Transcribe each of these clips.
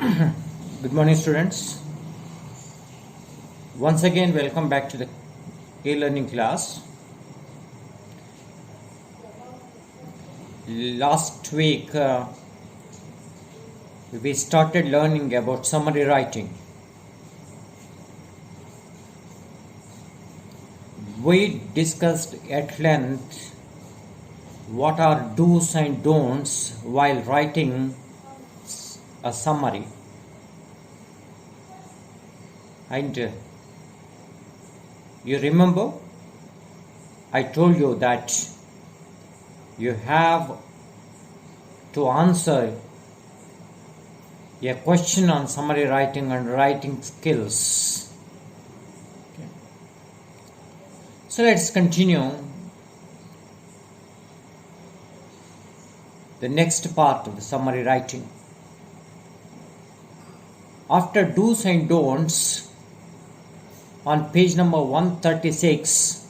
Good morning, students. Once again, welcome back to the e-learning class. Last week, we started learning about summary writing. We discussed at length what are do's and don'ts while writing a summary. And you remember, I told you that you have to answer a question on summary writing and writing skills. Okay. So let's continue the next part of the summary writing. After do's and don'ts, on page number 136,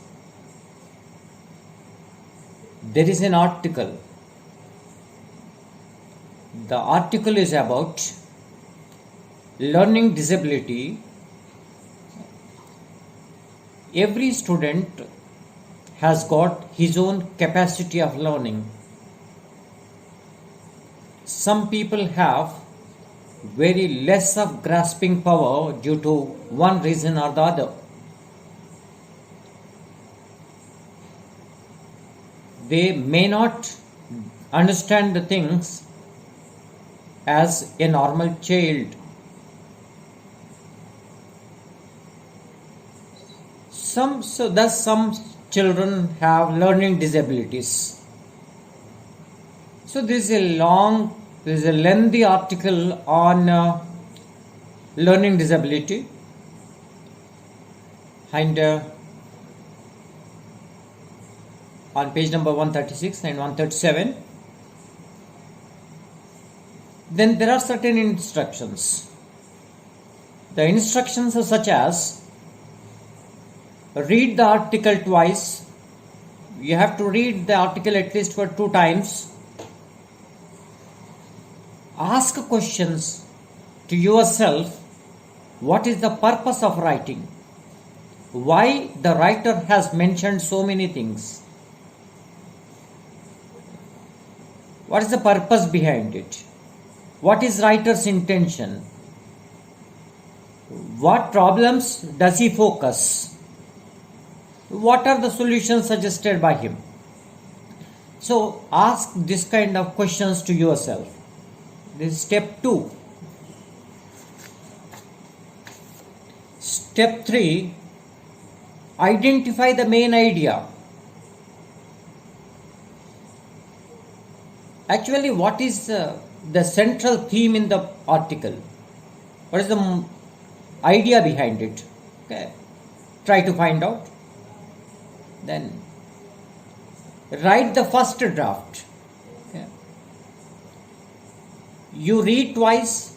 there is an article. The article is about learning disability. Every student has got his own capacity of learning. Some people have very less of grasping power due to one reason or the other. They may not understand the things as a normal child. Some children have learning disabilities. So this is a lengthy article on learning disability, and on page number 136 and 137. Then there are certain instructions. The instructions are such as: read the article twice. You have to read the article at least for 2 times. Ask questions to yourself. What is the purpose of writing? Why the writer has mentioned so many things? What is the purpose behind it? What is writer's intention? What problems does he focus? What are the solutions suggested by him? So ask this kind of questions to yourself. This is step 2. Step 3, identify the main idea. Actually, what is the central theme in the article? What is the idea behind it? Okay. Try to find out. Then write the first draft. Okay. You read twice.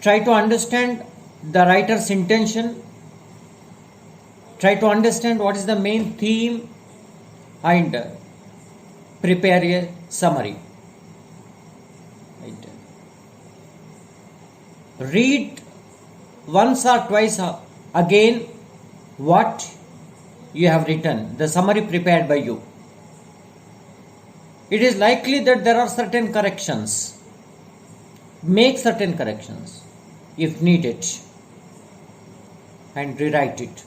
Try to understand the writer's intention. Try to understand what is the main theme and prepare a summary. Right. Read once or twice again what you have written, the summary prepared by you. It is likely that there are certain corrections. Make certain corrections if needed and rewrite it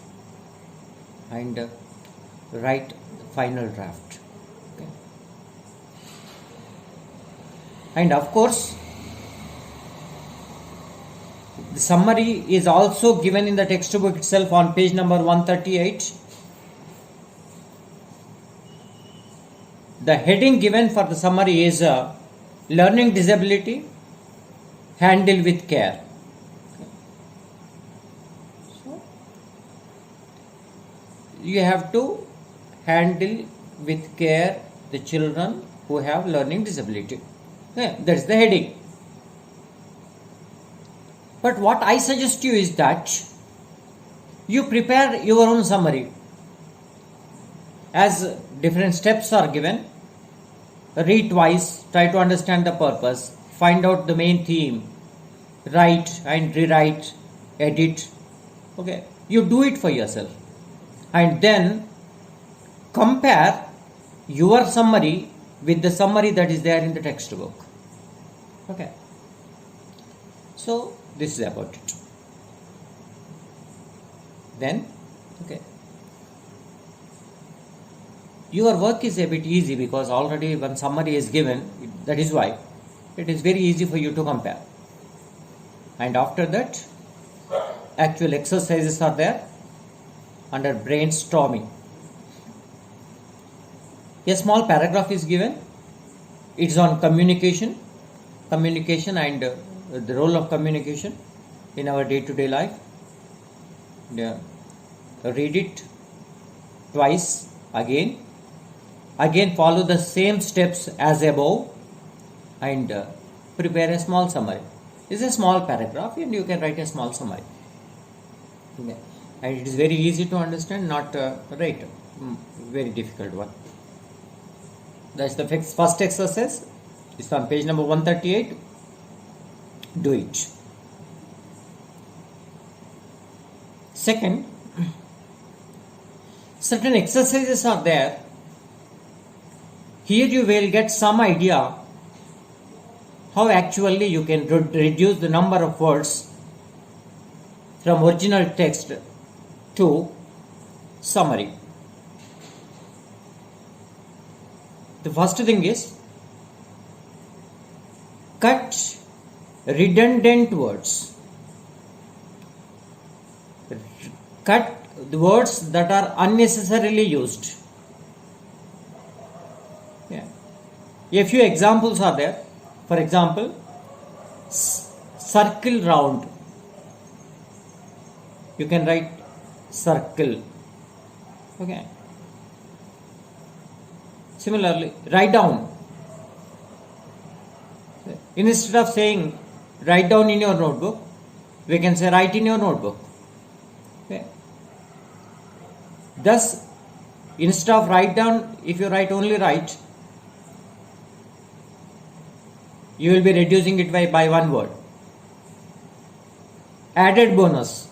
and write the final draft. Okay. And of course, the summary is also given in the textbook itself on page number 138. The heading given for the summary is learning disability, handle with care. So, you have to handle with care the children who have learning disability. Okay, that's the heading. But what I suggest you is that you prepare your own summary as different steps are given. Read twice, try to understand the purpose. find out the main theme, write and rewrite, edit. Okay, you do it for yourself, and then compare your summary with the summary that is there in the textbook. Okay, so this is about it. Then, okay, your work is a bit easy because already one summary is given. That is why it is very easy for you to compare. And after that, actual exercises are there under brainstorming. A small paragraph is given. It's on communication and the role of communication in our day-to-day life. Read it twice again follow the same steps as above, and prepare a small summary. It's a small paragraph and you can write a small summary. Okay. And it is very easy to understand, not very difficult one. That's the first exercise. It's on page number 138. Do it. Second, certain exercises are there. Here you will get some idea how actually you can reduce the number of words from original text to summary. The first thing is cut redundant words. Cut the words that are unnecessarily used. Yeah. A few examples are there. For example, circle round. You can write circle. Okay. Similarly, write down. Instead of saying write down in your notebook, we can say write in your notebook. Okay. Thus, instead of write down, if you write only write, you will be reducing it by one word. Added bonus.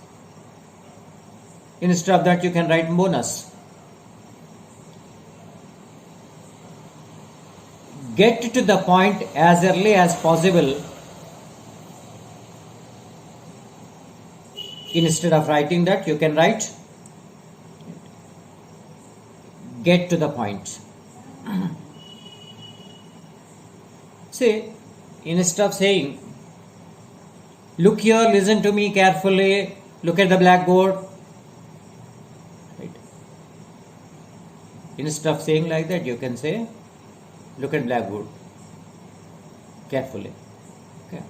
Instead of that, you can write bonus. Get to the point as early as possible. Instead of writing that, you can write get to the point. See, instead of saying look here, listen to me carefully, look at the blackboard. Right. Instead of saying like that, you can say look at blackboard carefully. Okay.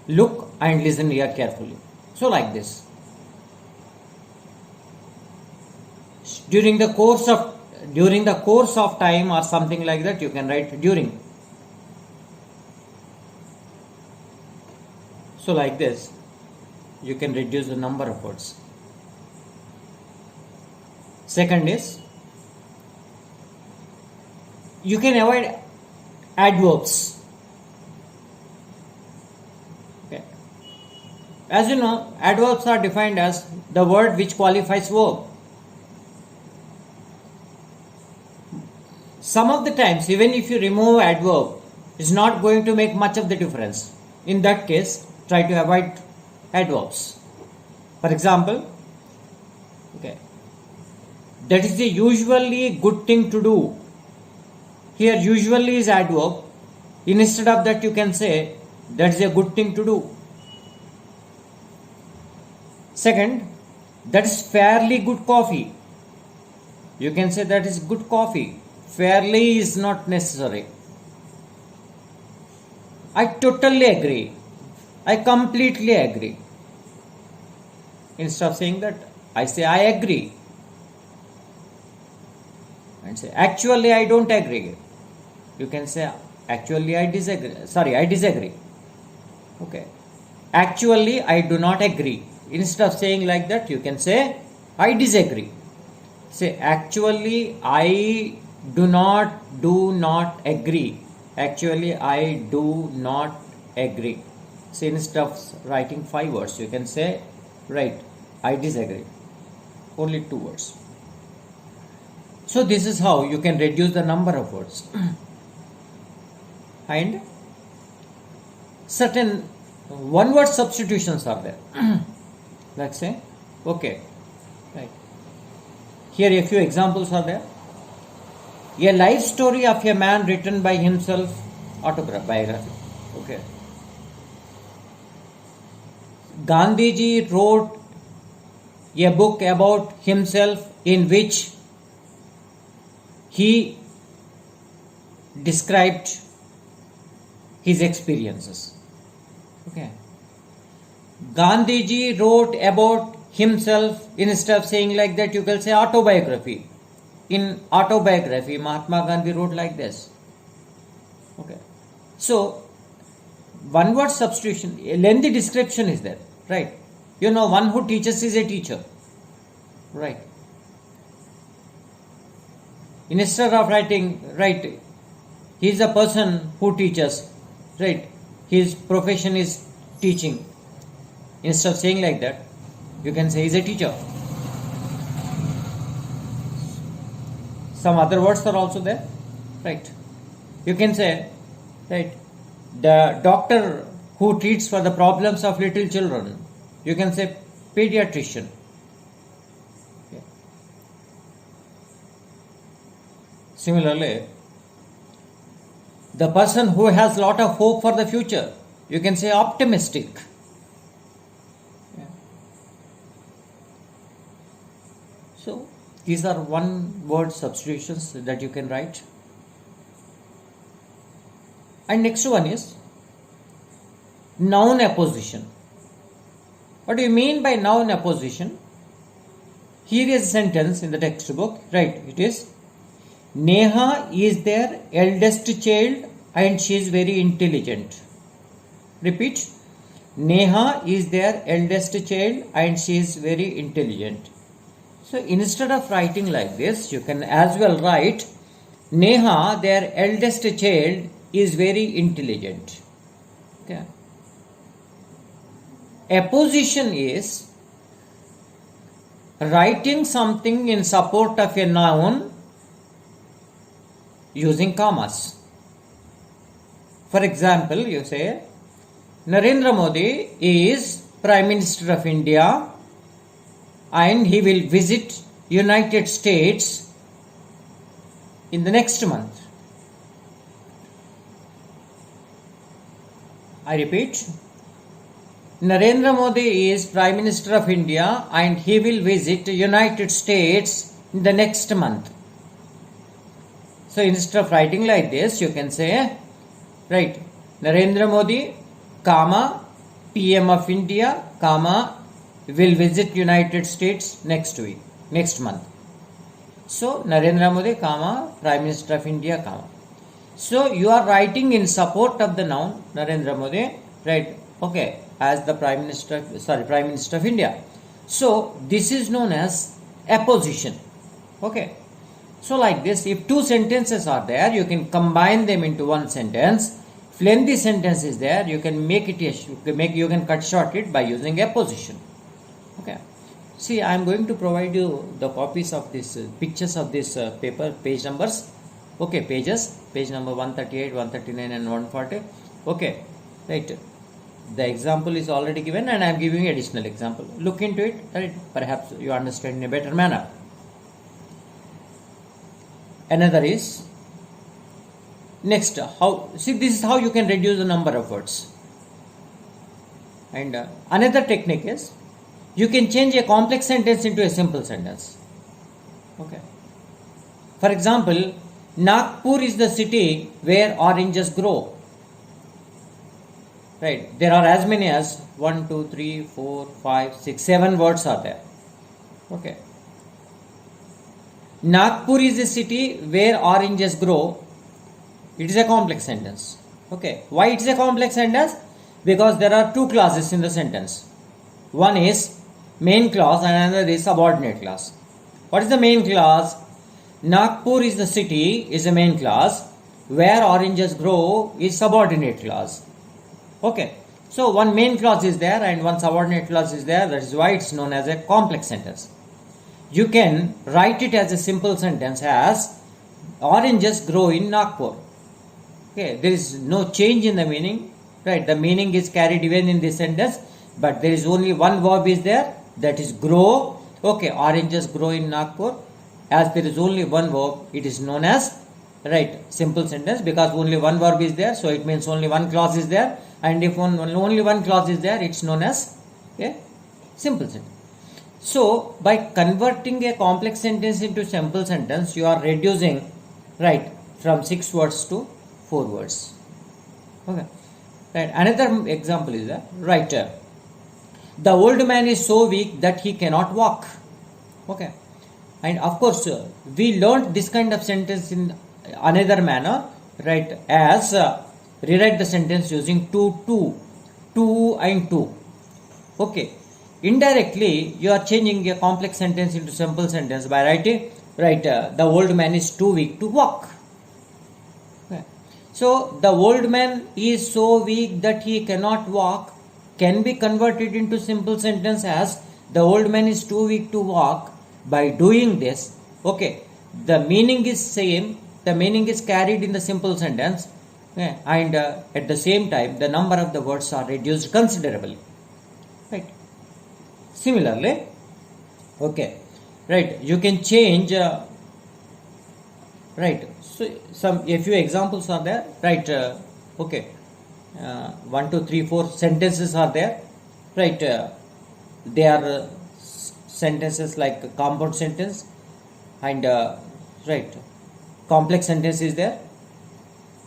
Look and listen here carefully. So like this. During the course of time or something like that, you can write during. So like this, you can reduce the number of words. Second is, you can avoid adverbs. Okay. As you know, adverbs are defined as the word which qualifies verb. Some of the times, even if you remove adverb, it's not going to make much of the difference. In that case, try to avoid adverbs. For example, okay, that is the usually good thing to do. Here usually is adverb. Instead of that, you can say that is a good thing to do. Second, that is fairly good coffee. You can say that is good coffee. Fairly is not necessary. I totally agree. I completely agree. Instead of saying that, I say I agree. And say actually I don't agree. You can say actually I disagree. Sorry, I disagree. Okay. Actually I do not agree. Instead of saying like that, you can say I disagree. Say actually I do not agree. Actually, I do not agree. So instead of writing 5 words, you can say, right, I disagree. Only 2 words. So this is how you can reduce the number of words. And certain one word substitutions are there. Let's say, okay, right. Here a few examples are there. A life story of a man written by himself, biography. Okay. Gandhiji wrote a book about himself in which he described his experiences. Okay. Gandhiji wrote about himself. Instead of saying like that, you can say autobiography. In autobiography, Mahatma Gandhi wrote like this. Okay. So, one word substitution, a lengthy description is there, right? You know, one who teaches is a teacher, right? Instead of writing, right, he is a person who teaches, right? His profession is teaching. Instead of saying like that, you can say he is a teacher. Some other words are also there, right? You can say, right, the doctor who treats for the problems of little children, you can say pediatrician. Okay. Similarly, the person who has lot of hope for the future, you can say optimistic. Yeah. So, these are one word substitutions that you can write. And next one is noun apposition. What do you mean by noun apposition? Here is a sentence in the textbook, right? It is, Neha is their eldest child and she is very intelligent. Repeat. Neha is their eldest child and she is very intelligent. So instead of writing like this, you can as well write, Neha, their eldest child, is very intelligent. Okay. Apposition is writing something in support of a noun using commas. For example, you say, Narendra Modi is Prime Minister of India and he will visit United States in the next month. I repeat, Narendra Modi is Prime Minister of India and he will visit United States in the next month. So instead of writing like this, you can say, right, Narendra Modi, comma, PM of India, comma, will visit United States next month. So Narendra Modi, comma, Prime Minister of India, comma. So you are writing in support of the noun Narendra Modi, right? Okay, as the Prime Minister of India. So this is known as apposition. Okay. So like this, if two sentences are there, you can combine them into one sentence. If lengthy sentence is there, you can you can cut short it by using apposition. Okay. See, I am going to provide you the copies of this pictures of this paper, page numbers. Okay, pages, page number 138, 139 and 140. Okay, right. The example is already given and I am giving additional example. Look into it, right? Perhaps you understand in a better manner. Another is, next, this is how you can reduce the number of words. And another technique is, you can change a complex sentence into a simple sentence. Okay. For example, Nagpur is the city where oranges grow. Right. There are as many as 1, 2, 3, 4, 5, 6, 7 words are there. Okay. Nagpur is a city where oranges grow. It is a complex sentence. Okay. Why it is a complex sentence? Because there are two clauses in the sentence. One is main clause and another is subordinate clause. What is the main clause? Nagpur is the city is the main clause where oranges grow is subordinate clause. Okay, so one main clause is there and one subordinate clause is there. That is why it's known as a complex sentence. You can write it as a simple sentence as oranges grow in Nagpur. Okay, there is no change in the meaning, right? The meaning is carried even in this sentence, but there is only one verb is there, that is grow. Okay, oranges grow in Nagpur. As there is only one verb, it is known as, right, simple sentence, because only one verb is there, so it means only one clause is there, and if only one clause is there, it's known as a simple sentence. So by converting a complex sentence into simple sentence, you are reducing, right, from 6 words to 4 words. Okay, right. Another example is that, right, the old man is so weak that he cannot walk. Okay, and of course we learned this kind of sentence in another manner, right, as rewrite the sentence using two and two. Okay, indirectly you are changing a complex sentence into simple sentence by writing, right, the old man is too weak to walk. Okay. So the old man is so weak that he cannot walk can be converted into simple sentence as the old man is too weak to walk. By doing this, okay, the meaning is same, the meaning is carried in the simple sentence, okay, and at the same time the number of the words are reduced considerably, right? Similarly, okay, right, you can change, right, so a few examples are there, right, okay, 1 2 3 4 sentences are there, right, they are sentences like compound sentence and right, complex sentence is there,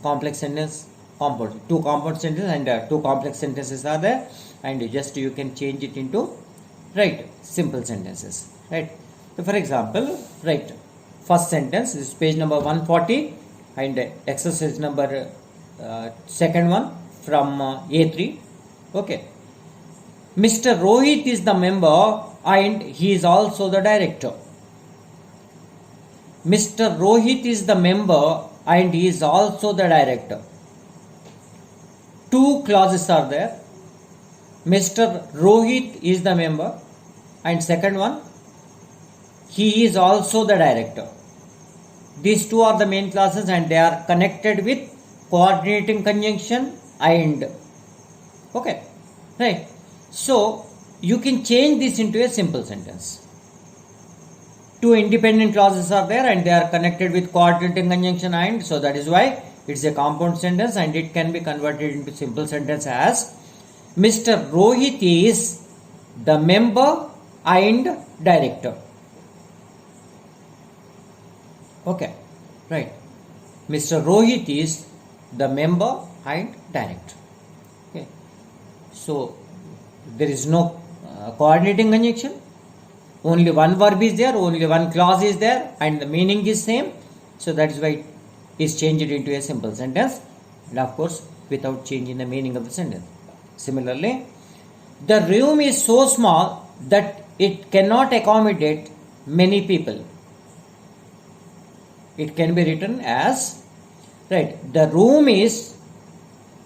complex sentence, compound, two compound sentences and two complex sentences are there, and just you can change it into, right, simple sentences, right. So for example, right, first sentence, this is page number 140 and exercise number second one from A3. Okay, Mr. Rohit is the member and he is also the director. Mr. Rohit is the member and he is also the director. Two clauses are there. Mr. Rohit is the member and second one, he is also the director. These two are the main clauses and they are connected with coordinating conjunction and, okay, right. So you can change this into a simple sentence. Two independent clauses are there and they are connected with coordinating conjunction and, so that is why it's a compound sentence and it can be converted into simple sentence as Mr. Rohit is the member and director. Okay, right. Mr. Rohit is the member and director. Okay, so there is no coordinating conjunction, only one verb is there, only one clause is there and the meaning is same, so that is why it is changed into a simple sentence, and of course without changing the meaning of the sentence. Similarly, the room is so small that it cannot accommodate many people. It can be written as, right, the room is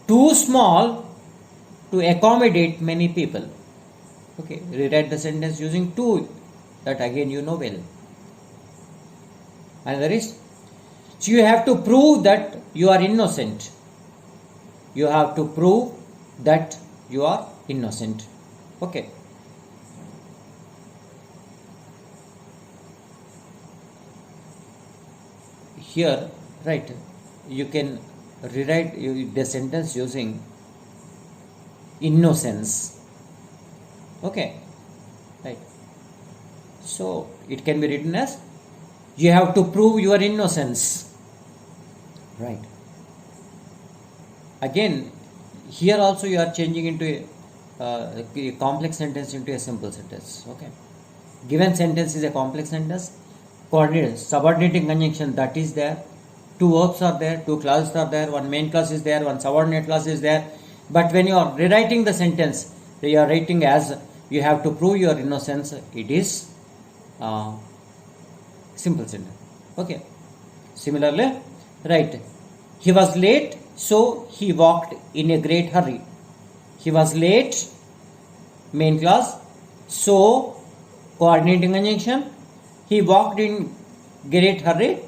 too small to accommodate many people. Okay, rewrite the sentence using two, that again you know well. Another is, so you have to prove that you are innocent. You have to prove that you are innocent. Okay. Here, right, you can rewrite the sentence using innocence. Okay, right. So it can be written as, you have to prove your innocence. Right. Again, here also you are changing into a complex sentence into a simple sentence. Okay. Given sentence is a complex sentence. Coordinate, subordinating conjunction, that is there. Two verbs are there, two clauses are there, one main clause is there, one subordinate clause is there. But when you are rewriting the sentence, you are writing as, you have to prove your innocence, it is simple sentence. Okay. Similarly, right, He was late, so he walked in a great hurry. He was late, main clause, so coordinating conjunction. He walked in great hurry.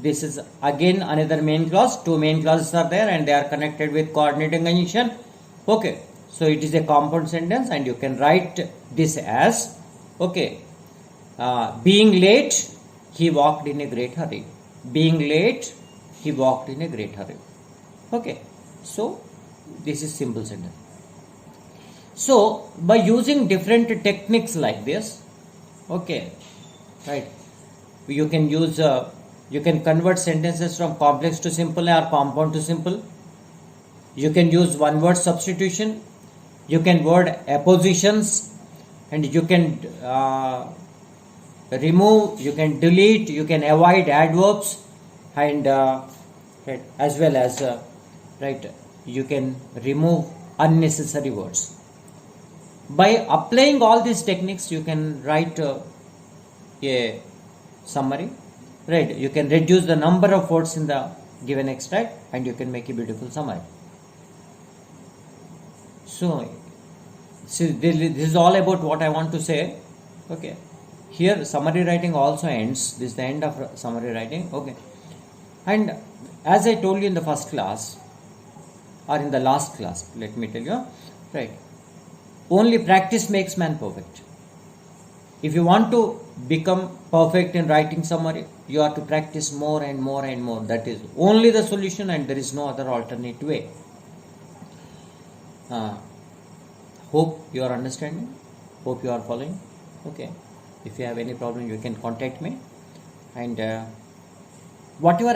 This is again another main clause. Two main clauses are there and they are connected with coordinating conjunction. Okay, so it is a compound sentence and you can write this as, okay, being late, he walked in a great hurry. Being late, he walked in a great hurry. Okay, so this is simple sentence. So by using different techniques like this, okay, right, you can use you can convert sentences from complex to simple or compound to simple. You can use one word substitution, you can word appositions, and you can remove, you can delete, you can avoid adverbs, and right, as well as right, you can remove unnecessary words. By applying all these techniques, you can write a summary, right? You can reduce the number of words in the given extract and you can make a beautiful summary. So see, this is all about what I want to say. Okay, here summary writing also ends. This is the end of summary writing. Okay, and as I told you in the first class or in the last class, let me tell you, right, only practice makes man perfect. If you want to become perfect in writing summary, you have to practice more and more and more. That is only the solution and there is no other alternate way. Hope you are understanding, hope you are following. Okay, if you have any problem you can contact me, and whatever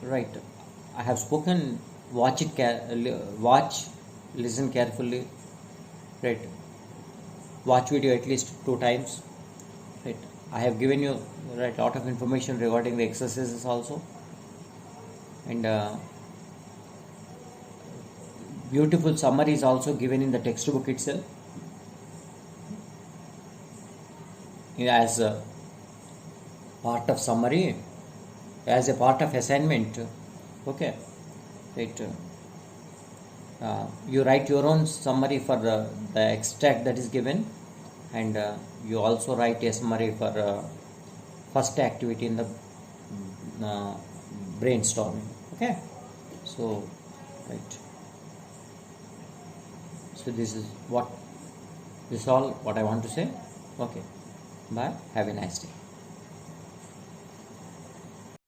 right, I have spoken, watch it, listen carefully, right, watch video at least 2 times, right. I have given you, right, lot of information regarding the exercises also, and beautiful summary is also given in the textbook itself as a part of summary, as a part of assignment. Okay, right, you write your own summary for the extract that is given, and you also write a summary for first activity in the brainstorming. Okay, so right, so this is all what I want to say. Okay, bye, have a nice day.